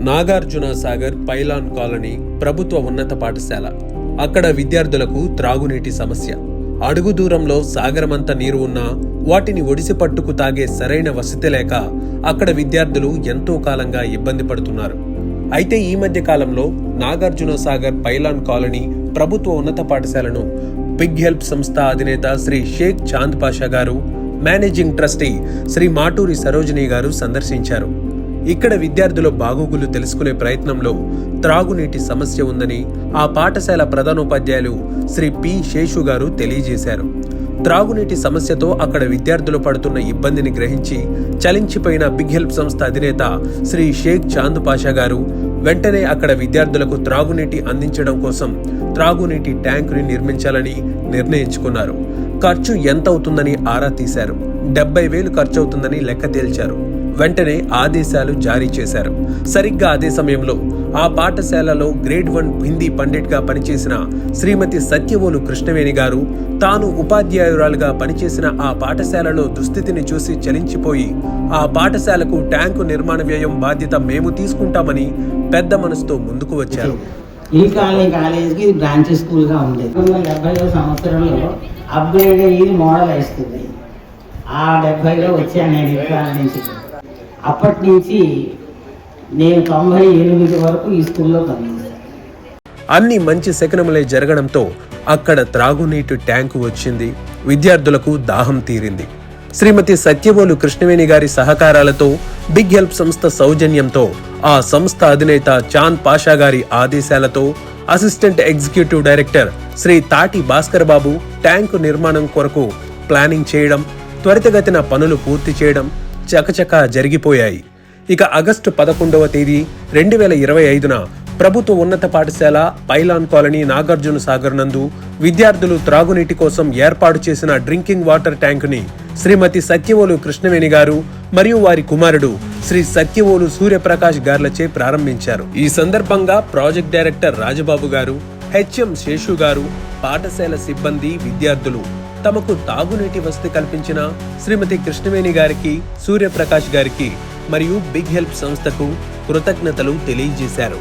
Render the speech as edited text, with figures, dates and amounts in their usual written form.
Nagarjuna Sagar pylon colony ప్రభుత్వ ఉన్నత పాఠశాల. అక్కడ విద్యార్థులకు త్రాగునీటి సమస్య. అడుగు దూరంలో సాగరమంత నీరు ఉన్నా వాటిని ఒడిసి పట్టుకు తాగే సరైన వసతి లేక అక్కడ విద్యార్థులు ఎంతో కాలంగా ఇబ్బంది పడుతున్నారు. అయితే ఈ మధ్య కాలంలో నాగార్జున సాగర్ పైలాన్ కాలనీ ప్రభుత్వ ఉన్నత పాఠశాలను బిగ్ హెల్ప్ సంస్థ అధినేత శ్రీ షేక్ చాంద్ పాషా గారు, మేనేజింగ్ ట్రస్టీ శ్రీ మాటూరి సరోజిని గారు సందర్శించారు. ఇక్కడ విద్యార్థుల బాగోగులు తెలుసుకునే ప్రయత్నంలో త్రాగునీటి సమస్య ఉందని ఆ పాఠశాల ప్రధానోపాధ్యాయులు శ్రీ పి శేషు గారు తెలియజేశారు. త్రాగునీటి సమస్యతో అక్కడ విద్యార్థులు పడుతున్న ఇబ్బందిని గ్రహించి చలించిపోయిన బిగ్ హెల్ప్ సంస్థ అధినేత శ్రీ షేక్ చాంద్ పాషా గారు వెంటనే అక్కడ విద్యార్థులకు త్రాగునీటి అందించడం కోసం త్రాగునీటి ట్యాంకుని నిర్మించాలని నిర్ణయించుకున్నారు. ఖర్చు ఎంత అవుతుందని ఆరా తీశారు. 70,000 ఖర్చు అవుతుందని లెక్క తేల్చారు. వెంటనే ఆదేశాలు జారీ చేశారు. సరిగ్గా అదే సమయంలో ఆ పాఠశాలలో గ్రేడ్ 1 హిందీ పండిట్ గా పనిచేసిన శ్రీమతి సత్యవోలు కృష్ణవేణి గారు తాను ఉపాధ్యాయురాలుగా పనిచేసిన ఆ పాఠశాలలో దుస్థితిని చూసి చలించిపోయి ఆ పాఠశాలకు ట్యాంకు నిర్మాణ వ్యయం బాధ్యత మేము తీసుకుంటామని పెద్ద మనసుతో ముందుకు వచ్చారు. ఈ కాలేజీకి ఇది బ్రాంచ్ స్కూల్గా ఉండేది. 1970 సంవత్సరంలో అప్గ్రేడ్ అయ్యి మోడల్ వేస్తుంది. ఆ 70లో వచ్చాను నేను ఇక్కడ నుంచి. అప్పటి నుంచి నేను 98 వరకు ఈ స్కూల్లో పనిచేశాను. అన్ని మంచి శకనములే జరగడంతో అక్కడ త్రాగునీటి ట్యాంకు వచ్చింది. విద్యార్థులకు దాహం తీరింది. శ్రీమతి సత్యవోలు కృష్ణవేణి గారి సహకారాలతో బిగ్ హెల్ప్ సంస్థ సౌజన్యంతో ఆ సంస్థ అధినేత చాంద్ పాషా గారి ఆదేశాలతో అసిస్టెంట్ ఎగ్జిక్యూటివ్ డైరెక్టర్ శ్రీ తాటి భాస్కర్ బాబు ట్యాంకు నిర్మాణం కొరకు ప్లానింగ్ చేయడం, త్వరితగతిన పనులు పూర్తి చేయడం చకచకా జరిగిపోయాయి. ఇక ఆగస్టు 11వ తేదీ 2025న ప్రభుత్వ ఉన్నత పాఠశాల పైలాన్ కాలనీ నాగార్జున సాగర్ నందు విద్యార్థులు త్రాగునీటి కోసం ఏర్పాటు చేసిన డ్రింకింగ్ వాటర్ ట్యాంకుని శ్రీమతి సత్యవోలు కృష్ణవేణి గారు మరియు వారి కుమారుడు శ్రీ సత్యవోలు సూర్యప్రకాష్ గార్లచే ప్రారంభించారు. ఈ సందర్భంగా ప్రాజెక్ట్ డైరెక్టర్ రాజబాబు గారు, హెచ్ఎం శేషు గారు, పాఠశాల సిబ్బంది, విద్యార్థులు తమకు తాగునీటి వసతి కల్పించిన శ్రీమతి కృష్ణవేణి గారికి, సూర్యప్రకాష్ గారికి మరియు బిగ్ హెల్ప్ సంస్థకు కృతజ్ఞతలు తెలియజేశారు.